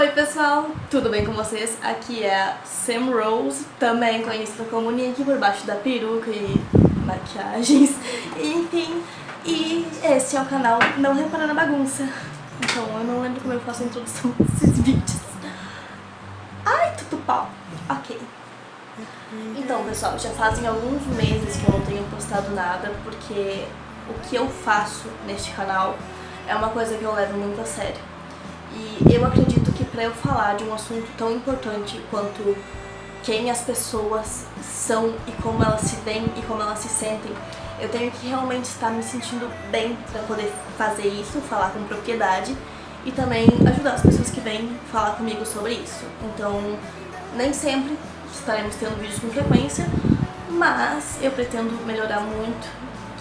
Oi pessoal, tudo bem com vocês? Aqui é a Sam Rose, também conhecida como Nick por baixo da peruca e maquiagens, enfim. E esse é o canal Não Repara na Bagunça. Então eu não lembro como eu faço a introdução desses vídeos. Ai, tudo pau. Ok. Então pessoal, já fazem alguns meses que eu não tenho postado nada, porque o que eu faço neste canal é uma coisa que eu levo muito a sério. E eu acredito que para eu falar de um assunto tão importante quanto quem as pessoas são e como elas se veem e como elas se sentem, eu tenho que realmente estar me sentindo bem para poder fazer isso, falar com propriedade e também ajudar as pessoas que vêm falar comigo sobre isso. Então, nem sempre estaremos tendo vídeos com frequência, mas eu pretendo melhorar muito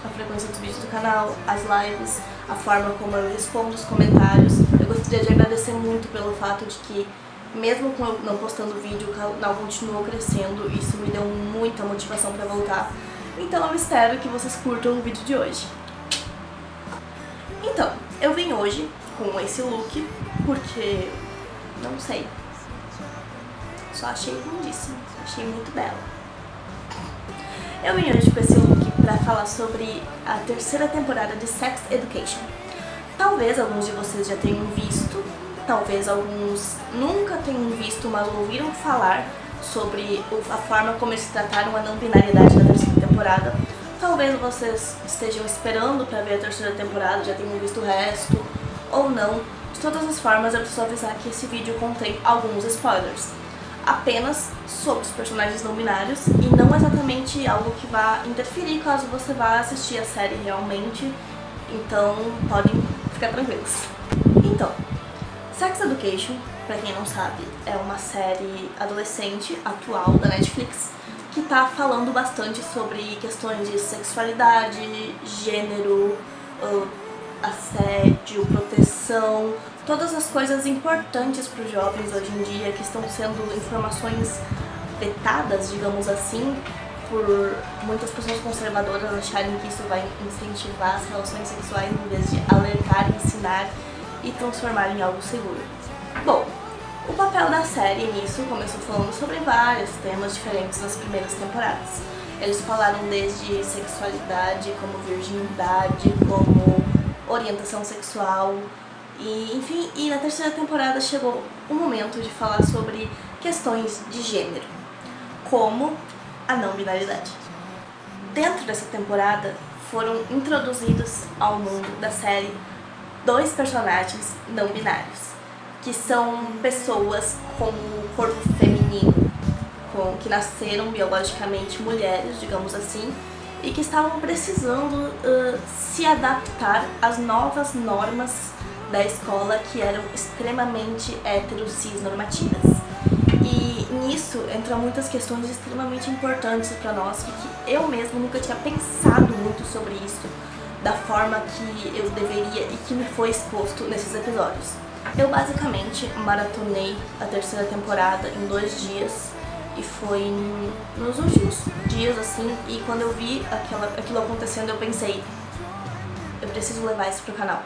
a frequência dos vídeos do canal, as lives, a forma como eu respondo os comentários. Eu gostaria de agradecer muito pelo fato de que, mesmo com eu não postando vídeo, o canal continuou crescendo. Isso me deu muita motivação pra voltar. Então eu espero que vocês curtam o vídeo de hoje. Então, eu vim hoje com esse look porque, não sei, só achei lindíssimo, achei muito bela. Eu vim hoje com esse look pra falar sobre a terceira temporada de Sex Education. Talvez alguns de vocês já tenham visto, talvez alguns nunca tenham visto, mas ouviram falar sobre a forma como eles trataram a não binariedade na terceira temporada. Talvez vocês estejam esperando pra ver a terceira temporada, já tenham visto o resto, ou não. De todas as formas, eu preciso avisar que esse vídeo contém alguns spoilers. Apenas sobre os personagens não binários e não exatamente algo que vá interferir caso você vá assistir a série realmente, então podem ficar tranquilos. Então, Sex Education, pra quem não sabe, é uma série adolescente atual da Netflix que tá falando bastante sobre questões de sexualidade, gênero, assédio, proteção, todas as coisas importantes para os jovens hoje em dia que estão sendo informações vetadas, digamos assim, por muitas pessoas conservadoras acharem que isso vai incentivar as relações sexuais em vez de alertar, ensinar e transformar em algo seguro. Bom, o papel da série nisso começou falando sobre vários temas diferentes nas primeiras temporadas. Eles falaram desde sexualidade, como virgindade, como orientação sexual, e enfim, e na terceira temporada chegou o momento de falar sobre questões de gênero, como a não binaridade. Dentro dessa temporada foram introduzidos ao mundo da série dois personagens não binários, que são pessoas com o corpo feminino, que nasceram biologicamente mulheres, digamos assim, e que estavam precisando se adaptar às novas normas da escola, que eram extremamente hetero-cis normativas. E nisso entram muitas questões extremamente importantes para nós, que eu mesma nunca tinha pensado muito sobre isso, da forma que eu deveria e que me foi exposto nesses episódios. Eu basicamente maratonei a terceira temporada em 2 dias, e foi nos últimos dias, assim, e quando eu vi aquilo acontecendo, eu pensei, eu preciso levar isso pro canal.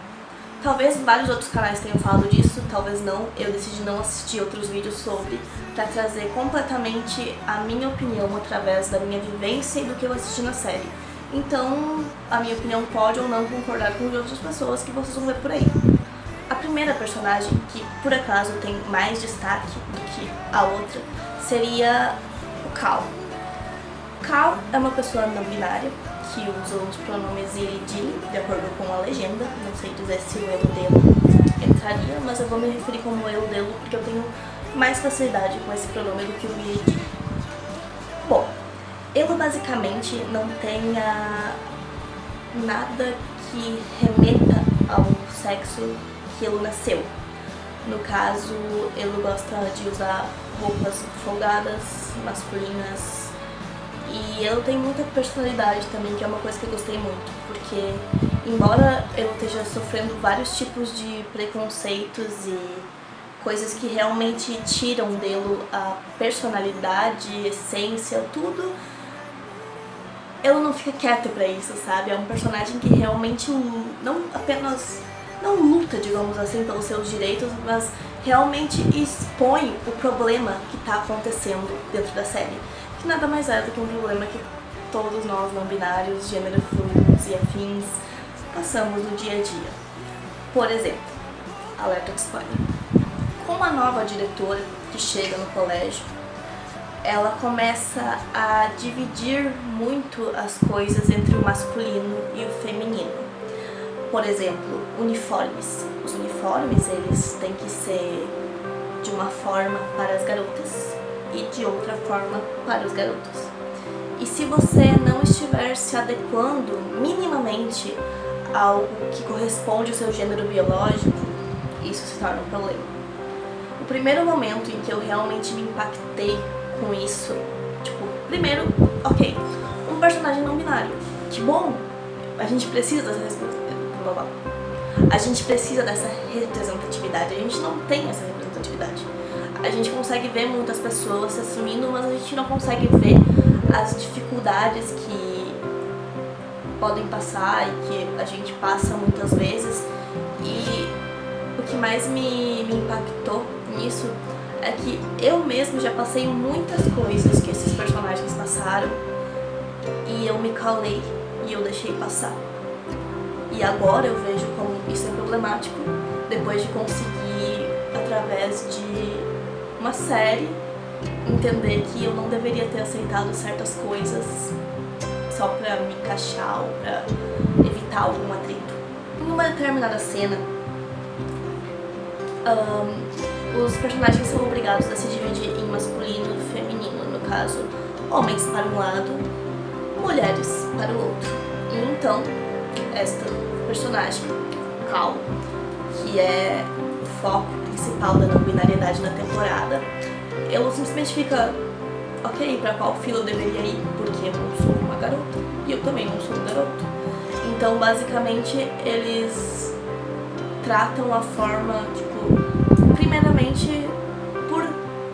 Talvez vários outros canais tenham falado disso, talvez não. Eu decidi não assistir outros vídeos sobre, pra trazer completamente a minha opinião através da minha vivência e do que eu assisti na série. Então, a minha opinião pode ou não concordar com de outras pessoas que vocês vão ver por aí. A primeira personagem, que por acaso tem mais destaque do que a outra, seria o Cal. Cal é uma pessoa não binária que usa os pronomes ele e dele, de acordo com a legenda. Não sei dizer se o elo dele entraria, mas eu vou me referir como elo dele porque eu tenho mais facilidade com esse pronome do que o ele e dele. Bom, ele basicamente não tem nada que remeta ao sexo que ele nasceu. No caso, ele gosta de usar roupas folgadas, masculinas, e ele tem muita personalidade também, que é uma coisa que eu gostei muito, porque embora ele esteja sofrendo vários tipos de preconceitos e coisas que realmente tiram dele a personalidade, essência, tudo, ele não fica quieto pra isso, sabe? É um personagem que realmente não apenas não luta, digamos assim, pelos seus direitos, mas realmente expõe o problema que está acontecendo dentro da série, que nada mais é do que um problema que todos nós não binários, gênero fluidos e afins passamos no dia a dia. Por exemplo, alerta de spoiler. Com uma nova diretora que chega no colégio, ela começa a dividir muito as coisas entre o masculino e o feminino. Por exemplo, uniformes. Os uniformes, eles têm que ser de uma forma para as garotas e de outra forma para os garotos. E se você não estiver se adequando minimamente a algo que corresponde ao seu gênero biológico, isso se torna um problema. O primeiro momento em que eu realmente me impactei com isso, tipo, primeiro, ok, um personagem não binário, que bom, a gente precisa dessa representatividade, a gente não tem essa representatividade. A gente consegue ver muitas pessoas se assumindo, mas a gente não consegue ver as dificuldades que podem passar e que a gente passa muitas vezes. E o que mais me impactou nisso é que eu mesmo já passei muitas coisas que esses personagens passaram e eu me calei e eu deixei passar. E agora eu vejo como isso é problemático, depois de conseguir, através de uma série, entender que eu não deveria ter aceitado certas coisas só pra me encaixar ou pra evitar algum atrito. Em uma determinada cena, os personagens são obrigados a se dividir em masculino e feminino, no caso, homens para um lado, mulheres para o outro. E então, esta personagem, Cal, que é o foco principal da não binariedade na temporada, ela simplesmente fica, ok, pra qual fila eu deveria ir, porque eu não sou uma garota e eu também não sou um garoto. Então, basicamente, eles tratam a forma, tipo, primeiramente, por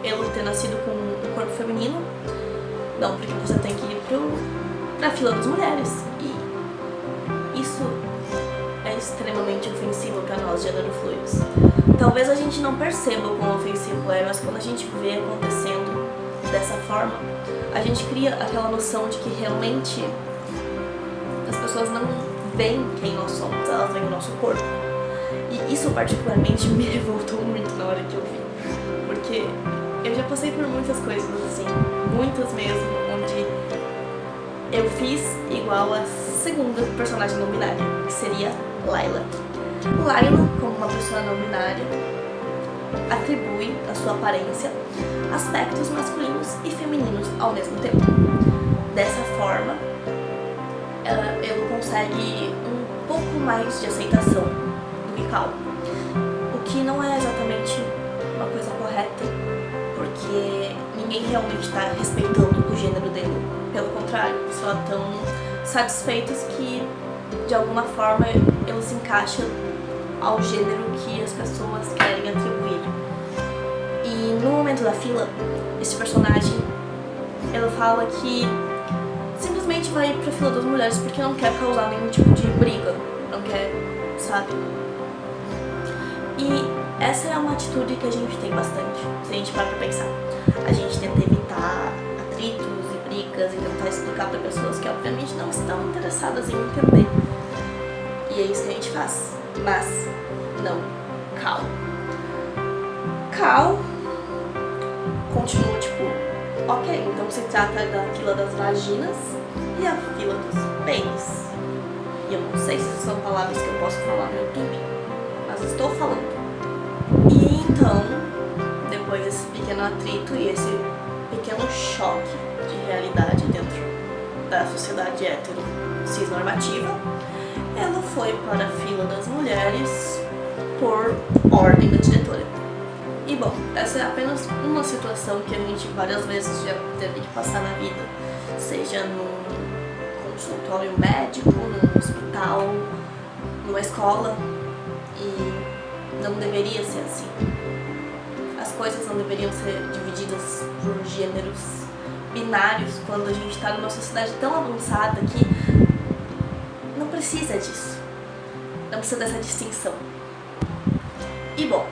ele ter nascido com um corpo feminino, não, porque você tem que ir pra fila das mulheres. E isso é extremamente ofensivo pra nós, gênero fluidos. Talvez a gente não perceba o quão ofensivo é, mas quando a gente vê acontecendo dessa forma, a gente cria aquela noção de que realmente as pessoas não veem quem nós somos, elas veem o nosso corpo. E isso particularmente me revoltou muito na hora que eu vi, porque eu já passei por muitas coisas assim, muitas mesmo, onde eu fiz igual a segunda personagem não binária, que seria Layla. Layla, como uma pessoa não binária, atribui à sua aparência aspectos masculinos e femininos ao mesmo tempo. Dessa forma, ele consegue um pouco mais de aceitação do que Cal, o que não é exatamente uma coisa correta, porque ninguém realmente está respeitando o gênero dele. Pelo contrário, só estão satisfeitos que, de alguma forma, ele se encaixa ao gênero que as pessoas querem atribuir. E no momento da fila, esse personagem, ele fala que simplesmente vai pra fila das mulheres porque não quer causar nenhum tipo de briga, não quer, sabe? E essa é uma atitude que a gente tem bastante, se a gente para pra pensar. A gente tenta evitar atritos e brigas e tentar explicar pra pessoas que obviamente não estão interessadas em entender. E é isso que a gente faz. Mas, não, Cal continua tipo, ok, então se trata da fila das vaginas e a fila dos pênis. E eu não sei se são palavras que eu posso falar no YouTube, mas estou falando. E então, depois desse pequeno atrito e esse pequeno choque de realidade dentro da sociedade hétero cisnormativa, ela foi para a fila das mulheres por ordem da diretora. E bom, essa é apenas uma situação que a gente várias vezes já teve que passar na vida, seja num consultório médico, num hospital, numa escola, e não deveria ser assim. As coisas não deveriam ser divididas por gêneros binários quando a gente está numa sociedade tão avançada que não precisa disso, não precisa dessa distinção. E bom,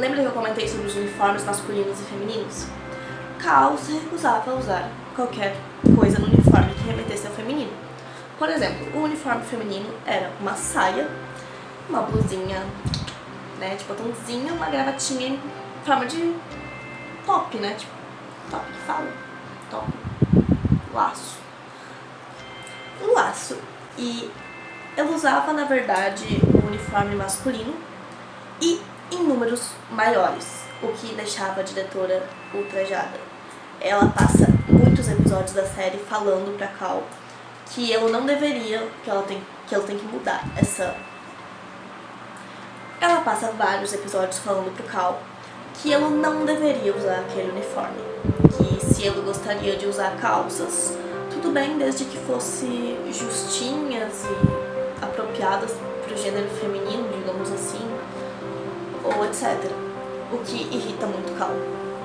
lembra que eu comentei sobre os uniformes masculinos e femininos? Cal se recusava a usar qualquer coisa no uniforme que remetesse ao feminino. Por exemplo, o uniforme feminino era uma saia, uma blusinha, né, de botãozinho, uma gravatinha em forma de top, né, tipo, top que fala, top, laço. Um laço. E ela usava, na verdade, o uniforme masculino e em números maiores, o que deixava a diretora ultrajada. Ela passa muitos episódios da série falando pra Cal que ela não deveria, que ela tem que mudar essa... Ela passa vários episódios falando pro Cal que ela não deveria usar aquele uniforme, que se ele gostaria de usar calças, tudo bem, desde que fosse justinhas e apropriadas pro gênero feminino, digamos assim, ou etc. O que irrita muito Cal.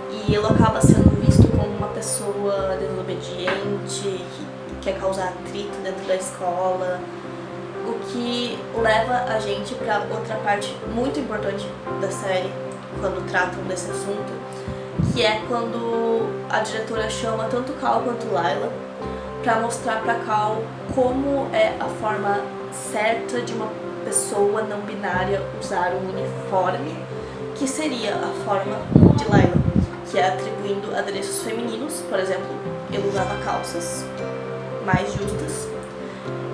E ele acaba sendo visto como uma pessoa desobediente, que quer causar atrito dentro da escola, o que leva a gente para outra parte muito importante da série, quando tratam desse assunto, que é quando a diretora chama tanto Cal quanto Layla para mostrar para Cal como é a forma certa de uma pessoa não binária usar um uniforme, que seria a forma de Layla, que é atribuindo adereços femininos. Por exemplo, ele usava calças mais justas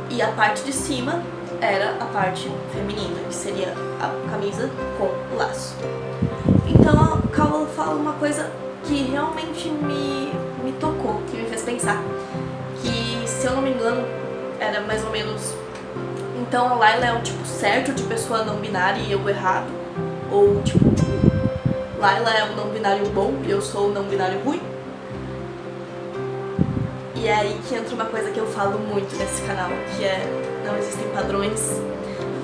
e a parte de cima era a parte feminina, que seria a camisa com o laço. Então a Cal fala uma coisa que realmente me tocou, que me fez pensar, que, se eu não me engano, era mais ou menos: então a Layla é o tipo certo de pessoa não binária e eu errado, ou tipo, Layla é o não binário bom e eu sou o não binário ruim. E é aí que entra uma coisa que eu falo muito nesse canal, que é: não existem padrões,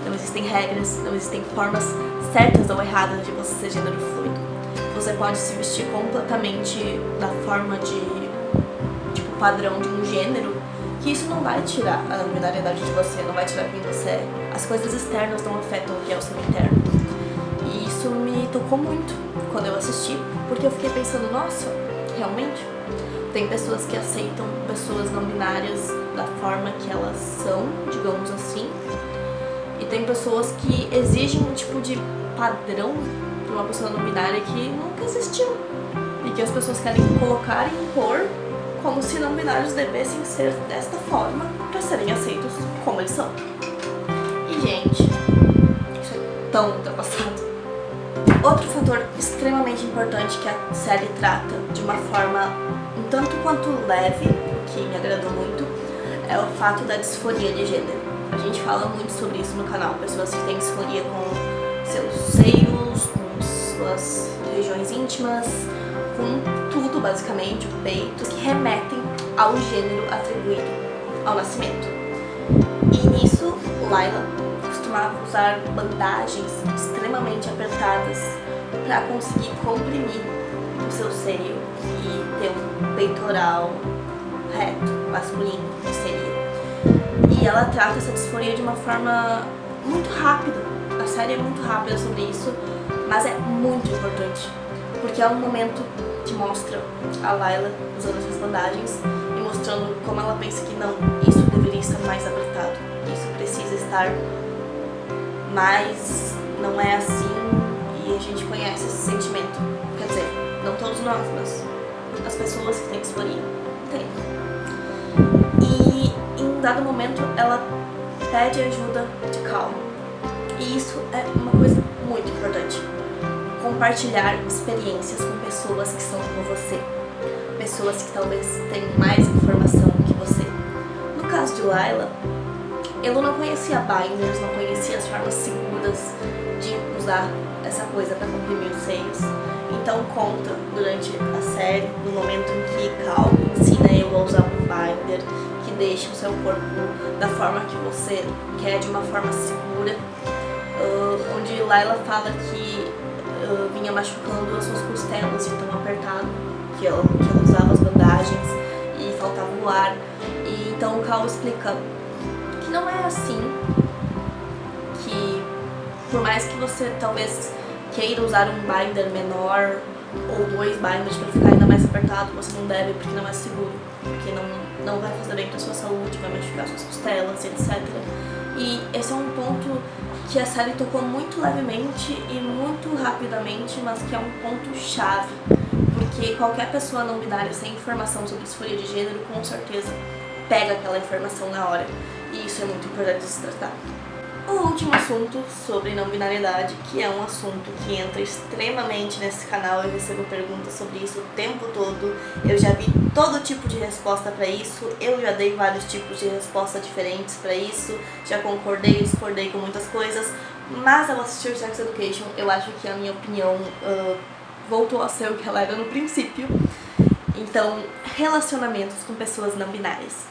não existem regras, não existem formas certas ou erradas de você ser gênero fluido. Você pode se vestir completamente da forma de, tipo, padrão de um gênero, que isso não vai tirar a não binariedade de você, não vai tirar quem você é. As coisas externas não afetam o que é o seu interno. E isso me tocou muito quando eu assisti, porque eu fiquei pensando: nossa, realmente? Tem pessoas que aceitam pessoas não binárias da forma que elas são, digamos assim, e tem pessoas que exigem um tipo de padrão para uma pessoa não binária que nunca existiu, e que as pessoas querem colocar e impor como se não binários devessem ser desta forma para serem aceitos como eles são. E, gente, isso é tão ultrapassado. Outro fator extremamente importante que a série trata de uma forma um tanto quanto leve, que me agradou muito, é o fato da disforia de gênero. A gente fala muito sobre isso no canal, pessoas que têm disforia com seus seios, com suas regiões íntimas, com tudo basicamente, o peito, que remetem ao gênero atribuído ao nascimento. E nisso, Layla costumava usar bandagens extremamente apertadas para conseguir comprimir o seu seio e ter um peitoral reto, masculino, que seria. E ela trata essa disforia de uma forma muito rápida. A série é muito rápida sobre isso, mas é muito importante, porque é um momento que mostra a Layla usando essas bandagens e mostrando como ela pensa que não, isso deveria estar mais apertado, isso precisa estar mais, não é assim, e a gente conhece esse sentimento. Quer dizer, não todos nós, mas as pessoas que têm disforia têm. E em um dado momento ela pede ajuda de Cal, e isso é uma coisa muito importante. Compartilhar experiências com pessoas que são como você, pessoas que talvez tenham mais informação que você. No caso de Layla, eu não conhecia binders, não conhecia as formas seguras de usar essa coisa para comprimir os seios. Então conta durante a série, no momento em que Cal ensina eu a usar um binder que deixa o seu corpo da forma que você quer, de uma forma segura, onde Layla fala que vinha machucando as suas costelas de tão apertado que ela usava as bandagens e faltava o ar. E então o Cal explica que não é assim, que por mais que você talvez queira usar um binder menor ou 2 binders para ficar ainda mais apertado, você não deve, porque não é seguro, porque não vai fazer bem para sua saúde, vai machucar suas costelas, etc. E esse é um ponto que a série tocou muito levemente e muito rapidamente, mas que é um ponto chave, porque qualquer pessoa não binária sem informação sobre disforia de gênero com certeza pega aquela informação na hora, e isso é muito importante de se tratar. O último assunto sobre não binariedade, que é um assunto que entra extremamente nesse canal, eu recebo perguntas sobre isso o tempo todo, eu já vi todo tipo de resposta para isso, eu já dei vários tipos de resposta diferentes para isso, já concordei e discordei com muitas coisas, mas ao assistir Sex Education eu acho que a minha opinião voltou a ser o que ela era no princípio. Então, relacionamentos com pessoas não binárias.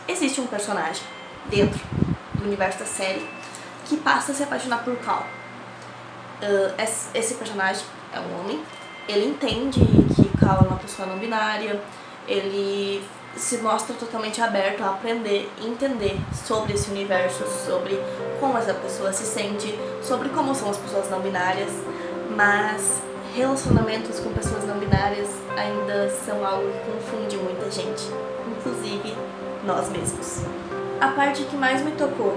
Existe um personagem dentro do universo da série que passa a se apaixonar por Cal. Esse personagem é um homem, ele entende que Cal é uma pessoa não binária, ele se mostra totalmente aberto a aprender e entender sobre esse universo, sobre como essa pessoa se sente, sobre como são as pessoas não binárias, mas relacionamentos com pessoas não binárias ainda são algo que confunde muita gente, inclusive nós mesmos. A parte que mais me tocou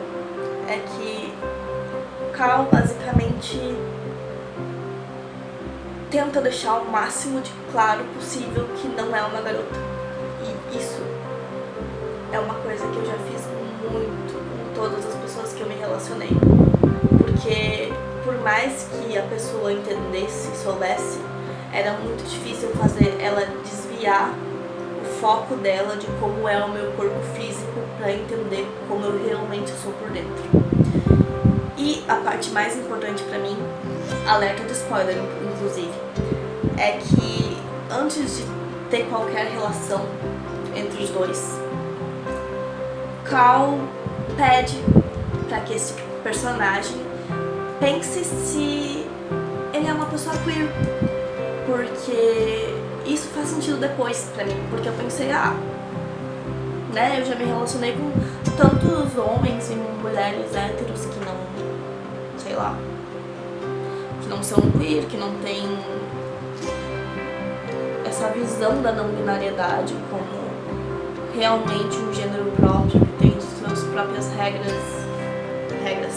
é que Cal basicamente tenta deixar o máximo de claro possível que não é uma garota. E isso é uma coisa que eu já fiz muito com todas as pessoas que eu me relacionei. Porque por mais que a pessoa entendesse, soubesse, era muito difícil fazer ela desviar o foco dela de como é o meu corpo físico para entender como eu realmente sou por dentro. E a parte mais importante pra mim, alerta de spoiler inclusive, é que antes de ter qualquer relação entre os dois, Cal pede pra que esse personagem pense se ele é uma pessoa queer, porque isso faz sentido depois pra mim, porque eu pensei, né, eu já me relacionei com tantos homens e mulheres héteros que não, sei lá, que não são queer, que não tem essa visão da não binariedade como realmente um gênero próprio, que tem suas próprias regras,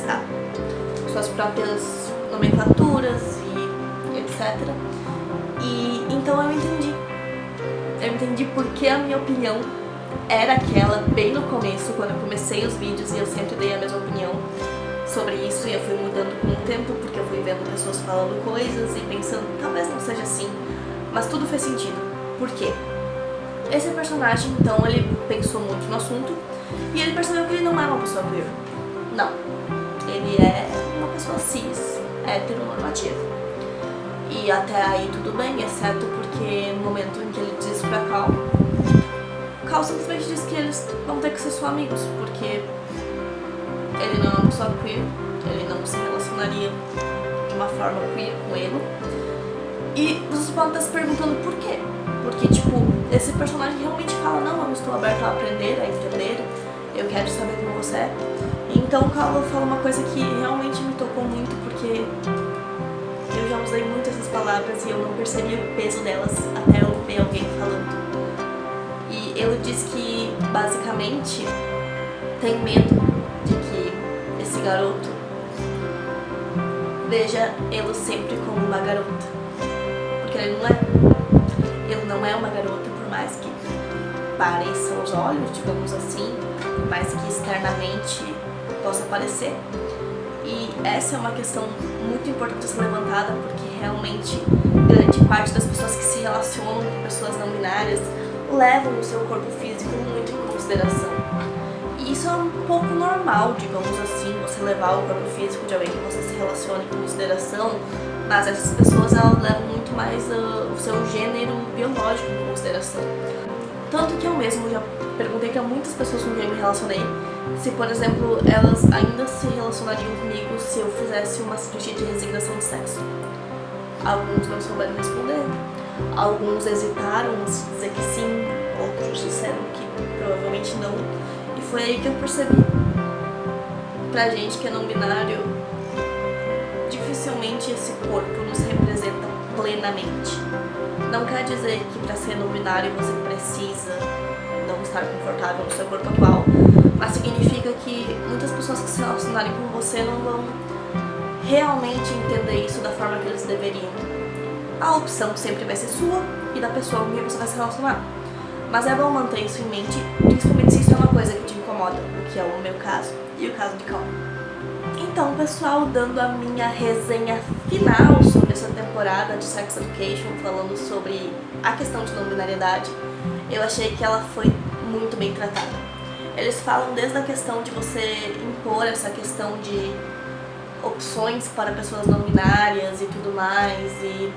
tá? Suas próprias nomenclaturas e etc. E então eu entendi porque a minha opinião era aquela bem no começo, quando eu comecei os vídeos, e eu sempre dei a mesma opinião sobre isso, e eu fui mudando com o tempo, porque eu fui vendo pessoas falando coisas e pensando, talvez não seja assim, mas tudo fez sentido. Por quê? Esse personagem, então, ele pensou muito no assunto, e ele percebeu que ele não é uma pessoa queer. Não. Ele é uma pessoa cis, heteronormativa. E até aí tudo bem, exceto porque no momento em que ele diz pra Cal simplesmente diz que eles vão ter que ser só amigos, porque ele não é uma pessoa queer, ele não se relacionaria de uma forma queer com ele. E vocês podem estar se perguntando por quê? Porque, tipo, esse personagem realmente fala, não, eu estou aberto a aprender, a entender, eu quero saber como você é. Então Cal fala uma coisa que realmente me tocou muito, porque eu já usei muito essas palavras e eu não percebi o peso delas até eu ver alguém falando. E ele diz que, basicamente, tem medo de que esse garoto veja ele sempre como uma garota. Porque ele não é. Ele não é uma garota, por mais que pareça aos olhos, digamos assim, por mais que externamente possa parecer. E essa é uma questão muito importante a ser levantada, porque realmente grande parte das pessoas que se relacionam com pessoas não binárias levam o seu corpo físico muito em consideração. E isso é um pouco normal, digamos assim, você levar o corpo físico de alguém que você se relaciona em consideração, mas essas pessoas elas levam muito mais o seu gênero biológico em consideração. Tanto que eu mesmo já perguntei para muitas pessoas com quem eu me relacionei se, por exemplo, elas ainda se relacionariam comigo se eu fizesse uma cirurgia de resignação de sexo. Alguns não souberam responder, alguns hesitaram em dizer que sim, outros disseram que provavelmente não. E foi aí que eu percebi, pra gente que é não binário, dificilmente esse corpo nos representa plenamente. Não quer dizer que para ser não binário você precisa não estar confortável no seu corpo atual, mas significa que muitas pessoas que se relacionarem com você não vão realmente entender isso da forma que eles deveriam. A opção sempre vai ser sua e da pessoa com quem você vai se relacionar. Mas é bom manter isso em mente, principalmente se isso é uma coisa que te incomoda, o que é o meu caso e o caso de Cal. Então, pessoal, dando a minha resenha final sobre essa temporada de Sex Education, falando sobre a questão de não-binariedade, eu achei que ela foi muito bem tratada. Eles falam desde a questão de você impor essa questão de opções para pessoas não binárias e tudo mais, e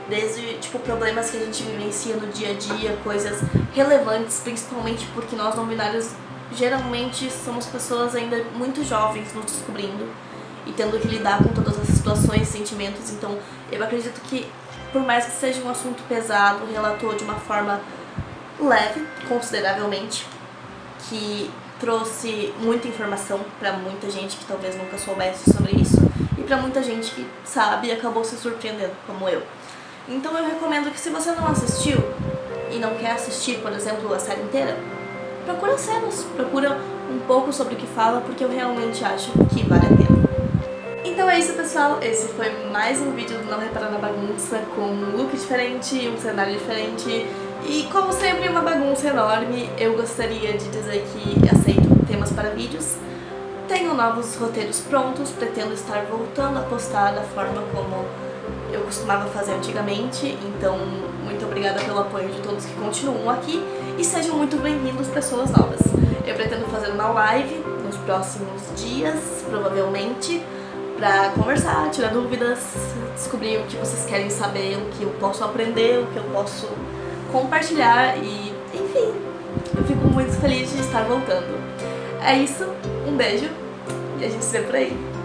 desde problemas que a gente vivencia no dia a dia, coisas relevantes, principalmente porque nós não binários geralmente somos pessoas ainda muito jovens nos descobrindo e tendo que lidar com todas as situações e sentimentos. Então eu acredito que, por mais que seja um assunto pesado, relatou de uma forma leve, consideravelmente, que trouxe muita informação para muita gente que talvez nunca soubesse sobre isso e para muita gente que sabe e acabou se surpreendendo, como eu. Então eu recomendo que, se você não assistiu e não quer assistir, por exemplo, a série inteira, procura cenas, procura um pouco sobre o que fala, porque eu realmente acho que vale a pena. Então é isso, pessoal, esse foi mais um vídeo do Não Reparar na Bagunça, com um look diferente, um cenário diferente e, como sempre, uma bagunça enorme. Eu gostaria de dizer que aceito temas para vídeos, tenho novos roteiros prontos, pretendo estar voltando a postar da forma como eu costumava fazer antigamente, então muito obrigada pelo apoio de todos que continuam aqui e sejam muito bem-vindos, pessoas novas. Eu pretendo fazer uma live nos próximos dias, provavelmente, pra conversar, tirar dúvidas, descobrir o que vocês querem saber, o que eu posso aprender, o que eu posso compartilhar e, enfim, eu fico muito feliz de estar voltando. É isso, um beijo e a gente se vê por aí.